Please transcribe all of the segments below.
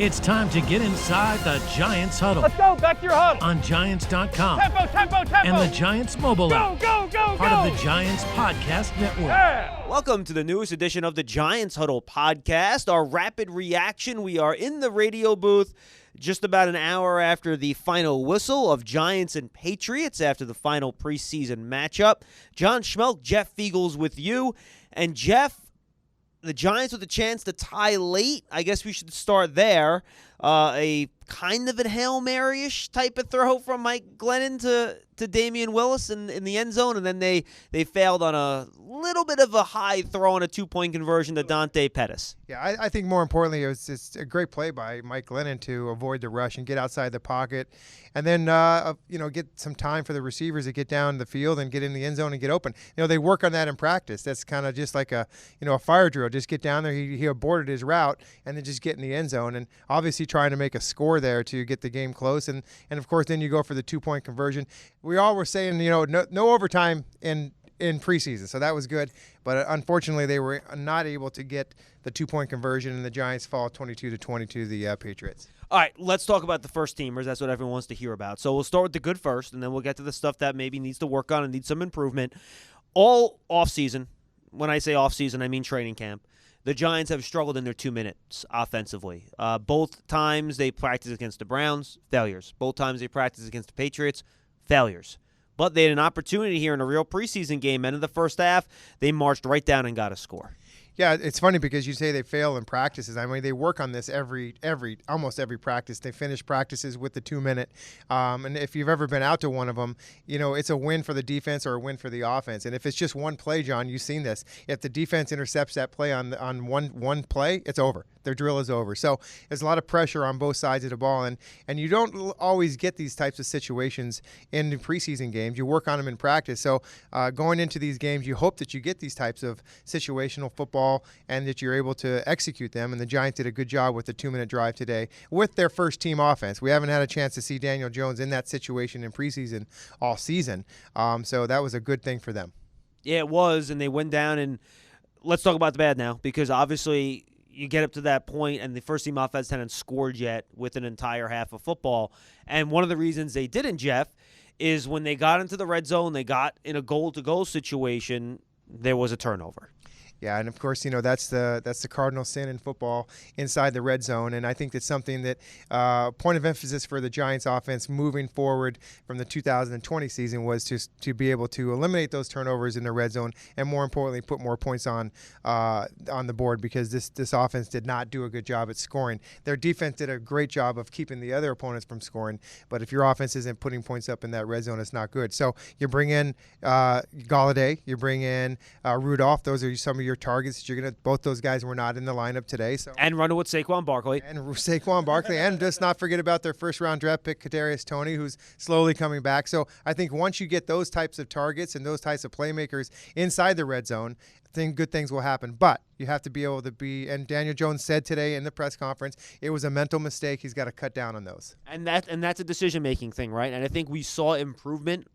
It's time to get inside the Giants huddle. Let's go, back to your huddle. On Giants.com. Tempo. And the Giants mobile app. Go. Part of the Giants Podcast Network. Yeah. Welcome to the newest edition of the Giants Huddle Podcast, our rapid reaction. We are in the radio booth just about an hour after the final whistle of Giants and Patriots after the final preseason matchup. John Schmeelk, Jeff Feagles with you. And Jeff, the Giants with a chance to tie late. I guess we should start there. A kind of a Hail Mary-ish type of throw from Mike Glennon to Damian Willis in the end zone, and then they failed on a little bit of a high throw on a two-point conversion to Dante Pettis. Yeah, I think more importantly, it was just a great play by Mike Glennon to avoid the rush and get outside the pocket, and then get some time for the receivers to get down the field and get in the end zone and get open. They work on that in practice. That's kind of just like a fire drill. Just get down there. He aborted his route and then just get in the end zone, and obviously trying to make a score there to get the game close, and of course then you go for the 2-point conversion. We all were saying no overtime in preseason, so that was good, but unfortunately they were not able to get the 2-point conversion, and the Giants fall 22-20 to the Patriots. All right, let's talk about the first teamers. That's what everyone wants to hear about. So we'll start with the good first, and then we'll get to the stuff that maybe needs to work on and needs some improvement. All offseason, when I say offseason, I mean training camp, the Giants have struggled in their 2 minutes offensively. Both times they practiced against the Browns, failures. Both times they practiced against the Patriots, failures. But they had an opportunity here in a real preseason game. End of the first half, they marched right down and got a score. Yeah, it's funny because you say they fail in practices. I mean, they work on this almost every practice. They finish practices with the 2-minute. And if you've ever been out to one of them, it's a win for the defense or a win for the offense. And if it's just one play, John, you've seen this. If the defense intercepts that play on one play, it's over. Their drill is over. So there's a lot of pressure on both sides of the ball. And you don't always get these types of situations in the preseason games. You work on them in practice. So going into these games, you hope that you get these types of situational football and that you're able to execute them. And the Giants did a good job with the 2-minute drive today with their first team offense. We haven't had a chance to see Daniel Jones in that situation in preseason all season. So that was a good thing for them. Yeah, it was, and they went down. And let's talk about the bad now, because obviously you get up to that point and the first team offense hadn't scored yet with an entire half of football. And one of the reasons they didn't, Jeff, is when they got into the red zone, they got in a goal-to-goal situation, there was a turnover. Yeah, and of course, that's the cardinal sin in football inside the red zone, and I think that's something that point of emphasis for the Giants offense moving forward from the 2020 season was to be able to eliminate those turnovers in the red zone, and more importantly, put more points on the board, because this offense did not do a good job at scoring. Their defense did a great job of keeping the other opponents from scoring, but if your offense isn't putting points up in that red zone, it's not good. So you bring in Galladay, you bring in Rudolph. Those are some of your targets. Both those guys were not in the lineup today. So and running with Saquon Barkley. And just not forget about their first-round draft pick, Kadarius Toney, who's slowly coming back. So I think once you get those types of targets and those types of playmakers inside the red zone, I think good things will happen. But you have to be able to be, and Daniel Jones said today in the press conference, it was a mental mistake. He's got to cut down on those. And that's a decision-making thing, right? And I think we saw improvement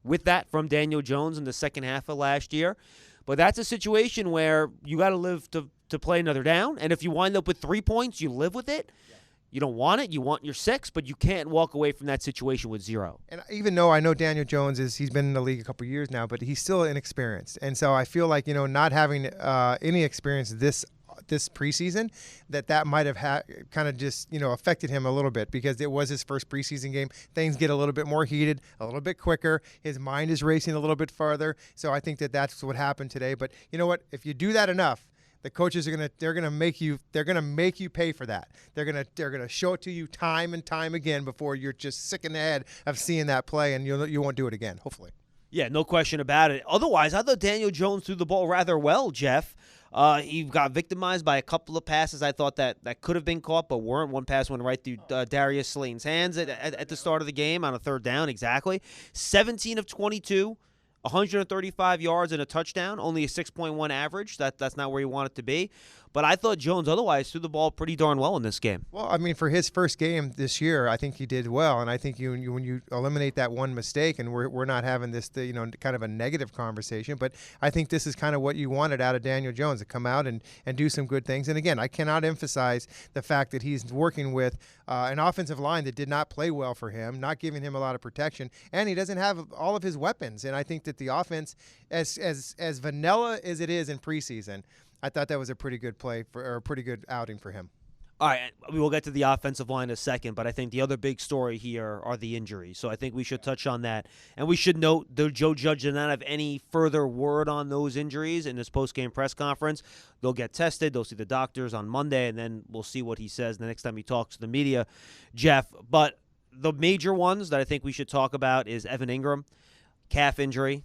with that from Daniel Jones in the second half of last year. But that's a situation where you got to live to play another down. And if you wind up with 3 points, you live with it. Yeah. You don't want it. You want your 6, but you can't walk away from that situation with 0. And even though I know Daniel Jones he's been in the league a couple years now, but he's still inexperienced. And so I feel like, not having any experience this preseason, that might have kind of just affected him a little bit, because it was his first preseason game. Things get a little bit more heated, a little bit quicker. His mind is racing a little bit farther. So I think that's what happened today. But you know what? If you do that enough, the coaches are gonna make you pay for that. They're gonna show it to you time and time again before you're just sick in the head of seeing that play, and you won't do it again. Hopefully. Yeah, no question about it. Otherwise, I thought Daniel Jones threw the ball rather well, Jeff. He got victimized by a couple of passes I thought that could have been caught but weren't. One pass went right through Darius Slayton's hands at the start of the game on a third down, exactly. 17 of 22, 135 yards and a touchdown, only a 6.1 average. That's not where you want it to be. But I thought Jones otherwise threw the ball pretty darn well in this game. Well, I mean, for his first game this year, I think he did well, and I think when you eliminate that one mistake, and we're not having this kind of a negative conversation, but I think this is kind of what you wanted out of Daniel Jones, to come out and do some good things. And again, I cannot emphasize the fact that he's working with an offensive line that did not play well for him, not giving him a lot of protection, and he doesn't have all of his weapons. And I think that the offense, as vanilla as it is in preseason, I thought that was a pretty good or a pretty good outing for him. All right, we will get to the offensive line in a second, but I think the other big story here are the injuries. So I think we should touch on that. And we should note that Joe Judge did not have any further word on those injuries in his post-game press conference. They'll get tested. They'll see the doctors on Monday, and then we'll see what he says the next time he talks to the media, Jeff. But the major ones that I think we should talk about is Evan Ingram, calf injury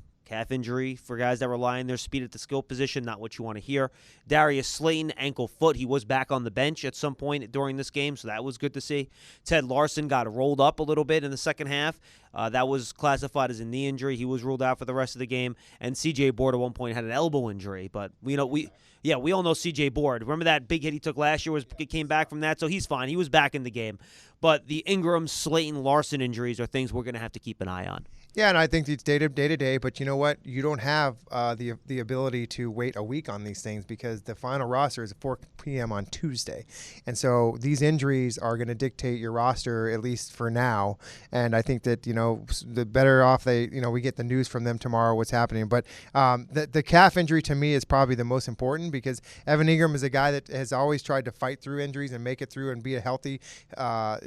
for guys that rely on their speed at the skill position, not what you want to hear. Darius Slayton, ankle foot. He was back on the bench at some point during this game, so that was good to see. Ted Larson got rolled up a little bit in the second half. That was classified as a knee injury. He was ruled out for the rest of the game. And C.J. Board at one point had an elbow injury. But, we all know C.J. Board. Remember that big hit he took last year? Came back from that, so he's fine. He was back in the game. But the Ingram, Slayton, Larson injuries are things we're going to have to keep an eye on. Yeah, and I think it's day to day, but you know what? You don't have the ability to wait a week on these things, because the final roster is at 4 p.m. on Tuesday. And so these injuries are going to dictate your roster, at least for now. And I think that, the better off we get the news from them tomorrow, what's happening. But the calf injury to me is probably the most important, because Evan Ingram is a guy that has always tried to fight through injuries and make it through and be healthy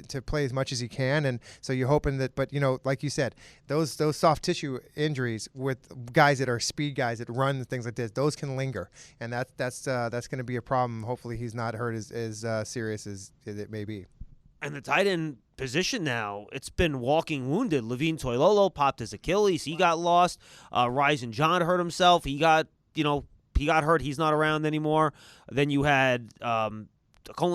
to play as much as he can. And so you're hoping that, but, like you said, those soft tissue injuries with guys that are speed guys that run and things like this, those can linger, and that's going to be a problem. Hopefully he's not hurt as serious as it may be. And the tight end position now, it's been walking wounded. Levine Toilolo popped his Achilles. He got lost. Ryzen John hurt himself. He got hurt. He's not around anymore. Then you had Cole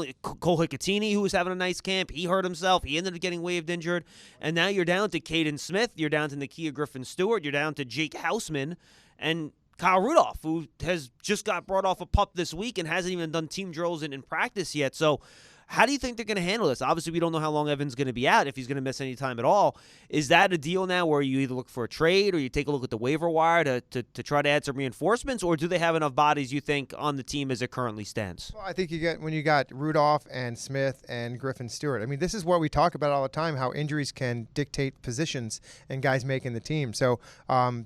Hicatini, who was having a nice camp. He hurt himself. He ended up getting waived injured. And now you're down to Caden Smith. You're down to Nakia Griffin-Stewart. You're down to Jake Houseman and Kyle Rudolph, who has just got brought off a pup this week and hasn't even done team drills in practice yet. So how do you think they're going to handle this? Obviously, we don't know how long Evan's going to be out, if he's going to miss any time at all. Is that a deal now where you either look for a trade or you take a look at the waiver wire to try to add some reinforcements, or do they have enough bodies, you think, on the team as it currently stands? Well, I think when you got Rudolph and Smith and Griffin-Stewart, I mean, this is what we talk about all the time, how injuries can dictate positions and guys making the team. So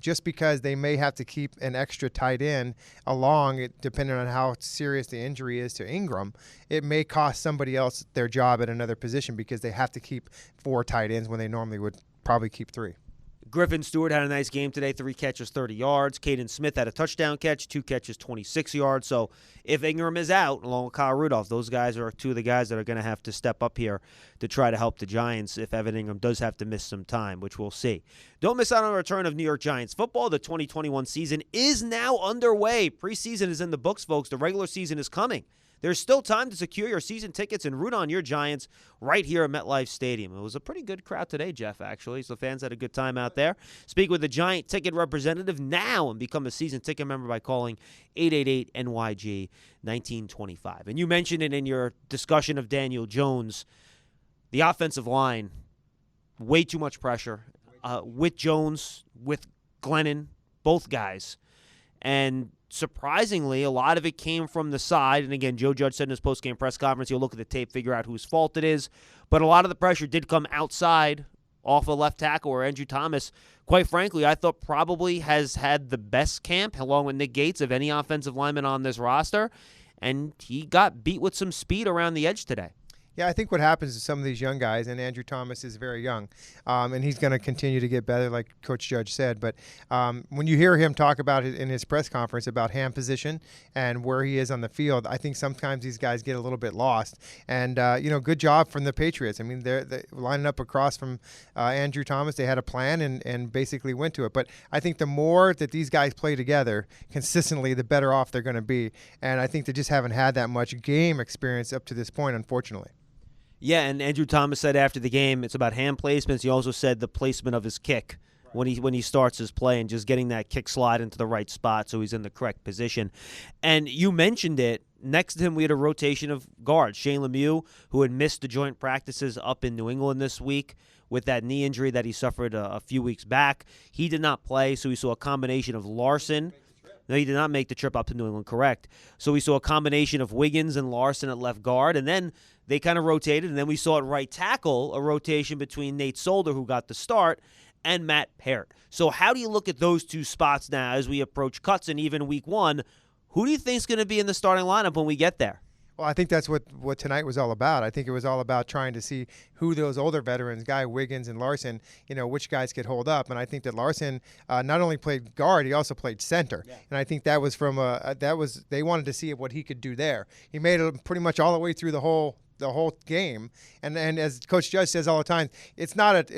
just because they may have to keep an extra tight end along, depending on how serious the injury is to Ingram, it may cost somebody else their job at another position, because they have to keep 4 tight ends when they normally would probably keep 3. Griffin-Stewart had a nice game today, 3 catches, 30 yards. Caden Smith had a touchdown catch, 2 catches, 26 yards. So if Ingram is out, along with Kyle Rudolph, those guys are 2 of the guys that are going to have to step up here to try to help the Giants if Evan Ingram does have to miss some time, which we'll see. Don't miss out on the return of New York Giants football. The 2021 season is now underway. Preseason is in the books, folks. The regular season is coming. There's still time to secure your season tickets and root on your Giants right here at MetLife Stadium. It was a pretty good crowd today, Jeff, actually. So fans had a good time out there. Speak with the Giant ticket representative now and become a season ticket member by calling 888-NYG-1925. And you mentioned it in your discussion of Daniel Jones. The offensive line, way too much pressure. With Jones, with Glennon, both guys. And surprisingly, a lot of it came from the side. And again, Joe Judge said in his post-game press conference, he'll look at the tape, figure out whose fault it is. But a lot of the pressure did come outside off a left tackle, where Andrew Thomas, quite frankly, I thought probably has had the best camp, along with Nick Gates, of any offensive lineman on this roster. And he got beat with some speed around the edge today. Yeah, I think what happens to some of these young guys, and Andrew Thomas is very young, and he's going to continue to get better, like Coach Judge said. But when you hear him talk about it in his press conference about hand position and where he is on the field, I think sometimes these guys get a little bit lost. And, good job from the Patriots. I mean, they're lining up across from Andrew Thomas. They had a plan and basically went to it. But I think the more that these guys play together consistently, the better off they're going to be. And I think they just haven't had that much game experience up to this point, unfortunately. Yeah, and Andrew Thomas said after the game it's about hand placements. He also said the placement of his kick when he starts his play and just getting that kick slide into the right spot so he's in the correct position. And you mentioned it, next to him, we had a rotation of guards. Shane Lemieux, who had missed the joint practices up in New England this week with that knee injury that he suffered a few weeks back. He did not play, so we saw a combination of Larson. No, he did not make the trip up to New England, correct. So we saw a combination of Wiggins and Larson at left guard, and then they kind of rotated, and then we saw at right tackle a rotation between Nate Solder, who got the start, and Matt Peart. So how do you look at those two spots now as we approach cuts and even week one? Who do you think is going to be in the starting lineup when we get there? Well, I think that's what tonight was all about. I think it was all about trying to see who those older veterans, Wiggins and Larson, which guys could hold up. And I think that Larson not only played guard, he also played center. Yeah. And I think that was they wanted to see what he could do there. He made it pretty much all the way through the whole game. And as Coach Judge says all the time, it's not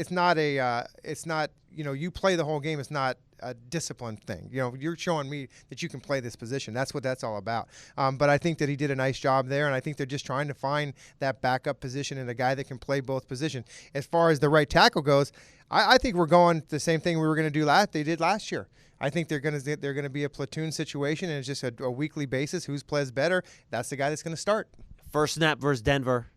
you play the whole game. It's not a discipline thing. You're showing me that you can play this position. That's what that's all about. But I think that he did a nice job there, and I think they're just trying to find that backup position and a guy that can play both positions. As far as the right tackle goes, I think we're going the same thing we were going to do they did last year. I think they're going to be a platoon situation, and it's just a weekly basis. Who plays better? That's the guy that's going to start. First snap versus Denver.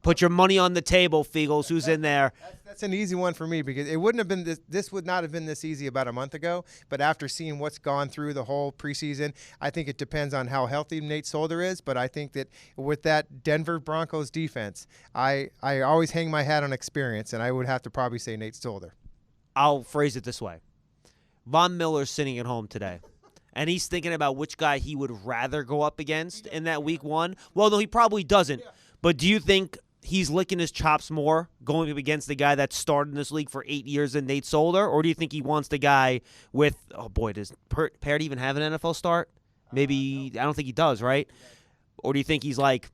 Put your money on the table, Feagles. Who's in there? That's an easy one for me because it wouldn't have been this would not have been this easy about a month ago. But after seeing what's gone through the whole preseason, I think it depends on how healthy Nate Solder is. But I think that with that Denver Broncos defense, I always hang my hat on experience, and I would have to probably say Nate Solder. I'll phrase it this way. Von Miller's sitting at home today, and he's thinking about which guy he would rather go up against in that week one. Well, no, he probably doesn't. But do you think he's licking his chops more going up against the guy that started in this league for 8 years than Nate Solder? Or do you think he wants the guy with, does Peart even have an NFL start? Maybe, I don't think he does, right? Or do you think he's like,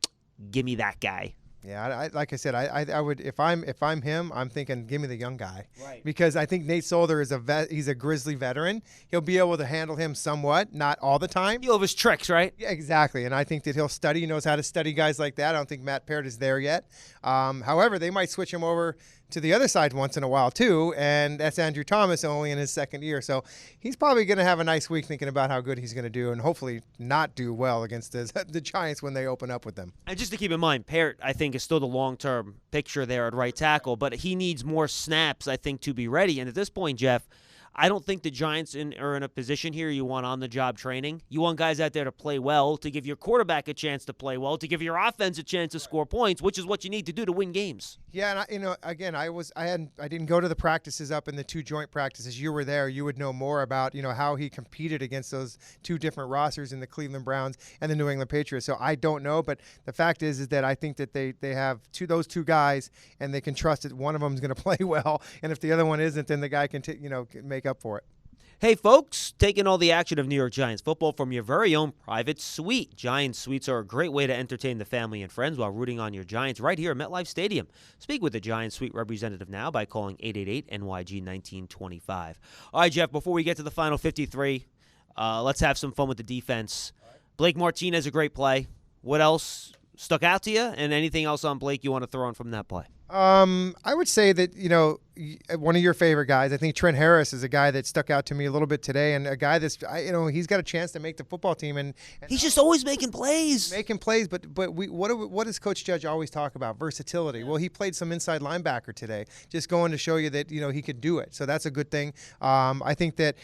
give me that guy? Yeah, like I said, I would if I'm him, I'm thinking give me the young guy, right? Because I think Nate Solder is he's a Grizzly veteran. He'll be able to handle him somewhat, not all the time. He'll have his tricks, right? Yeah, exactly. And I think that he knows how to study guys like that. I don't think Matt Peart is there yet. However, they might switch him over to the other side once in a while too, and that's Andrew Thomas only in his second year. So he's probably going to have a nice week thinking about how good he's going to do and hopefully not do well against the Giants when they open up with them. And just to keep in mind, Peart, I think, is still the long-term picture there at right tackle, but he needs more snaps, I think, to be ready. And at this point, Jeff, I don't think the Giants are in a position here you want on-the-job training. You want guys out there to play well, to give your quarterback a chance to play well, to give your offense a chance to score points, which is what you need to do to win games. Yeah, and again, I didn't go to the practices up in the two joint practices. You were there. You would know more about how he competed against those two different rosters in the Cleveland Browns and the New England Patriots. So I don't know, but the fact is that I think that they have those two guys, and they can trust that one of them is going to play well, and if the other one isn't, then the guy can make up for it. Hey, folks, taking all the action of New York Giants football from your very own private suite. Giants suites are a great way to entertain the family and friends while rooting on your Giants right here at MetLife Stadium. Speak with the Giants suite representative now by calling 888-NYG-1925. All right, Jeff, before we get to the final 53, let's have some fun with the defense. Blake Martinez, a great play. What else stuck out to you? And anything else on Blake you want to throw in from that play? I would say that, one of your favorite guys, I think Trent Harris is a guy that stuck out to me a little bit today, and a guy that's, he's got a chance to make the football team. And he's just always making plays. But what does Coach Judge always talk about? Versatility. Yeah. Well, he played some inside linebacker today, just going to show you that, he could do it. So that's a good thing. I think that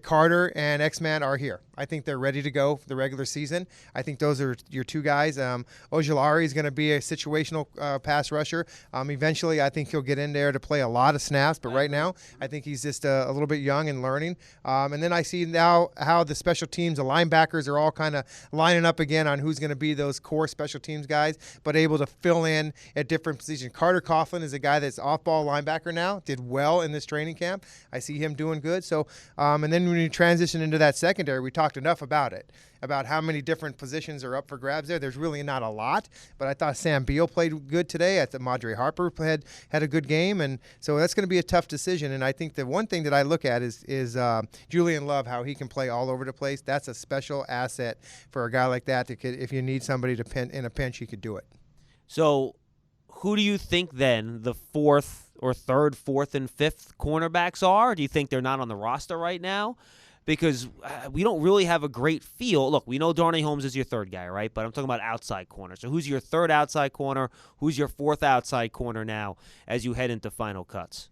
Carter and X-Man are here. I think they're ready to go for the regular season. I think those are your two guys. Ojulari is going to be a situational pass rusher. Eventually, I think he'll get in there to play a lot of snaps, but right now, I think he's just a little bit young and learning. And then I see now how the special teams, the linebackers are all kind of lining up again on who's going to be those core special teams guys, but able to fill in at different positions. Carter Coughlin is a guy that's off-ball linebacker now, did well in this training camp. I see him doing good. So, and then when you transition into that secondary, we talked enough about it, about how many different positions are up for grabs there. There's really not a lot, but I thought Sam Beal played good today. I thought Madre Harper had a good game, and so that's going to be a tough decision. And I think the one thing that I look at is Julian Love, how he can play all over the place. That's a special asset for a guy like that. If you need somebody to pin in a pinch, he could do it. So who do you think then the fourth, and fifth cornerbacks are? Do you think they're not on the roster right now? because we don't really have a great feel. Look, we know Darnay Holmes is your third guy, right? But I'm talking about outside corner. So who's your third outside corner? Who's your fourth outside corner now as you head into final cuts?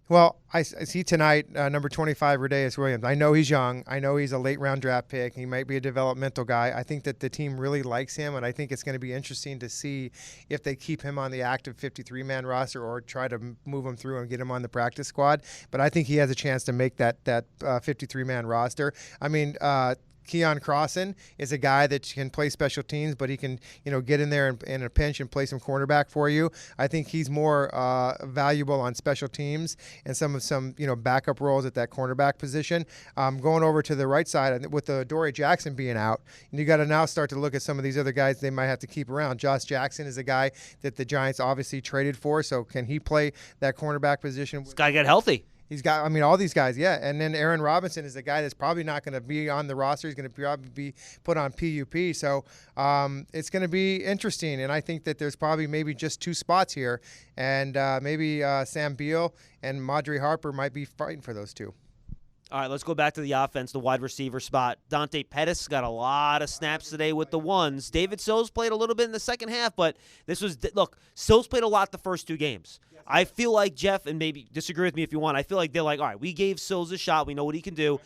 Well, I see tonight, number 25, Rodeus Williams. I know he's young. I know he's a late-round draft pick. He might be a developmental guy. I think that the team really likes him, and I think it's going to be interesting to see if they keep him on the active 53-man roster or try to move him through and get him on the practice squad. But I think he has a chance to make that 53-man roster. I mean, Keon Crossan is a guy that can play special teams, but he can, get in there in a pinch and play some cornerback for you. I think he's more valuable on special teams and some backup roles at that cornerback position. Going over to the right side with the Dory Jackson being out, you got to now start to look at some of these other guys they might have to keep around. Josh Jackson is a guy that the Giants obviously traded for, so can he play that cornerback position? This guy get healthy. He's got, all these guys, yeah. And then Aaron Robinson is a guy that's probably not going to be on the roster. He's going to probably be put on PUP. So it's going to be interesting. And I think that there's probably maybe just two spots here. And maybe Sam Beal and Madre Harper might be fighting for those two. All right, let's go back to the offense, the wide receiver spot. Dante Pettis got a lot of snaps today with the ones. David Sills played a little bit in the second half, but Sills played a lot the first two games. I feel like Jeff, and maybe disagree with me if you want, I feel like they're like, all right, we gave Sills a shot. We know what he can do.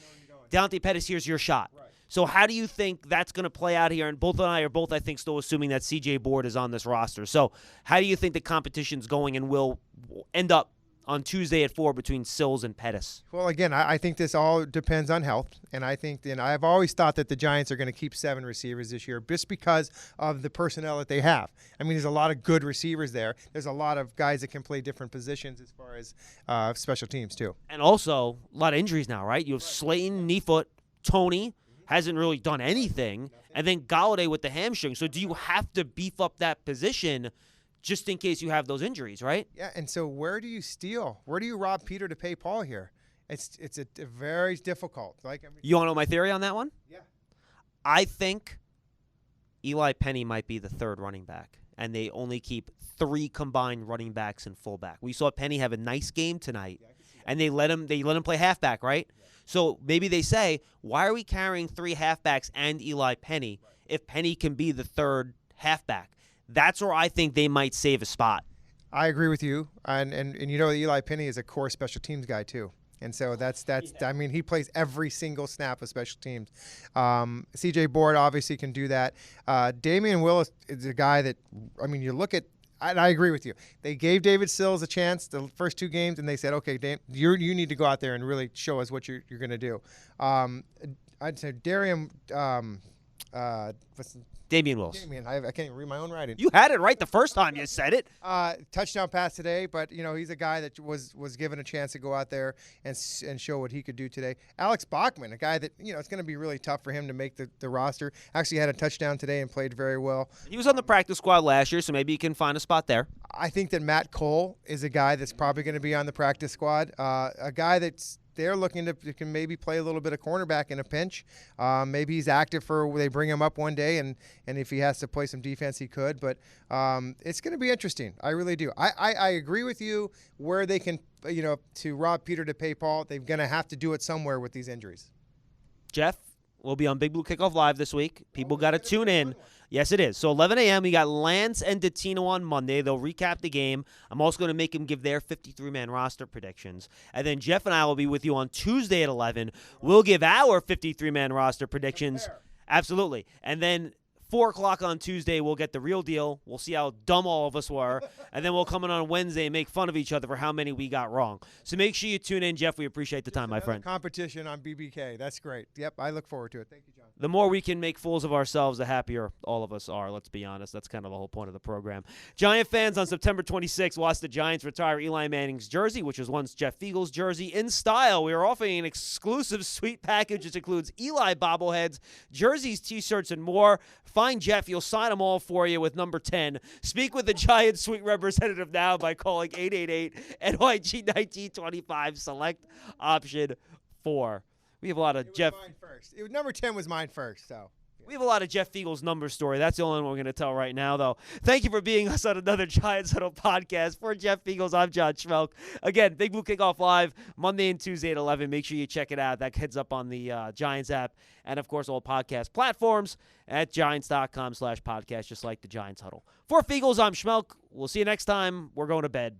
Dante Pettis, here's your shot. Right. So how do you think that's going to play out here? And both and I are both, I think, still assuming that C.J. Board is on this roster. So how do you think the competition's going and will end up on Tuesday at 4 between Sills and Pettis? Well, again, I think this all depends on health, and I think, I've always thought that the Giants are going to keep 7 receivers this year just because of the personnel that they have. I mean, there's a lot of good receivers there. There's a lot of guys that can play different positions as far as special teams too. And also, a lot of injuries now, right? You have Slayton, knee foot, Tony hasn't really done anything, and then Galladay with the hamstring. So do you have to beef up that position just in case you have those injuries, right? Yeah, and so where do you steal? Where do you rob Peter to pay Paul here? It's a very difficult. You want to know my theory on that one? Yeah. I think Eli Penny might be the third running back, and they only keep 3 combined running backs and fullback. We saw Penny have a nice game tonight, and they let him play halfback, right? Yeah. So maybe they say, why are we carrying 3 halfbacks and Eli Penny if Penny can be the third halfback? That's where I think they might save a spot. I agree with you, and Eli Penny is a core special teams guy too, and so that's I mean, he plays every single snap of special teams. C.J. Board obviously can do that. Damian Willis is a guy that, you look at. And I agree with you. They gave David Sills a chance the first 2 games, and they said, okay, you need to go out there and really show us what you're going to do. I'd say Damian Willis. I can't even read my own writing. You had it right the first time you said it. Touchdown pass today, but he's a guy that was given a chance to go out there and show what he could do today. Alex Bachman, a guy that it's going to be really tough for him to make the roster. Actually had a touchdown today and played very well. He was on the practice squad last year, so maybe he can find a spot there. I think that Matt Cole is a guy that's probably going to be on the practice squad. A guy that's they're looking to can maybe play a little bit of cornerback in a pinch. Maybe he's active they bring him up one day, and if he has to play some defense, he could. But it's going to be interesting. I really do. I agree with you where they can, to rob Peter to pay Paul, they're going to have to do it somewhere with these injuries. Jeff, we'll be on Big Blue Kickoff Live this week. People got to tune in. Yes, it is. So 11 a.m., we got Lance and Dottino on Monday. They'll recap the game. I'm also going to make them give their 53-man roster predictions. And then Jeff and I will be with you on Tuesday at 11. We'll give our 53-man roster predictions. Absolutely. And then 4 o'clock on Tuesday, we'll get the real deal. We'll see how dumb all of us were. And then we'll come in on Wednesday and make fun of each other for how many we got wrong. So make sure you tune in, Jeff. We appreciate the time, my friend. Competition on BBK. That's great. Yep, I look forward to it. Thank you, John. The more we can make fools of ourselves, the happier all of us are. Let's be honest. That's kind of the whole point of the program. Giant fans on September 26th watched the Giants retire Eli Manning's jersey, which was once Jeff Feagles' jersey, in style. We are offering an exclusive suite package which includes Eli bobbleheads, jerseys, T-shirts, and more. Find Jeff. You'll sign them all for you with number 10. Speak with the Giants suite representative now by calling 888-NYG-1925. Select option 4. We have a lot of Jeff. Mine first. Number 10 was mine first, so. We have a lot of Jeff Feagles number story. That's the only one we're going to tell right now, though. Thank you for being us on another Giants Huddle podcast. For Jeff Feagles, I'm John Schmeelk. Again, Big Blue Kickoff Live, Monday and Tuesday at 11. Make sure you check it out. That heads up on the Giants app and, of course, all podcast platforms at giants.com/podcast, just like the Giants Huddle. For Feagles, I'm Schmeelk. We'll see you next time. We're going to bed.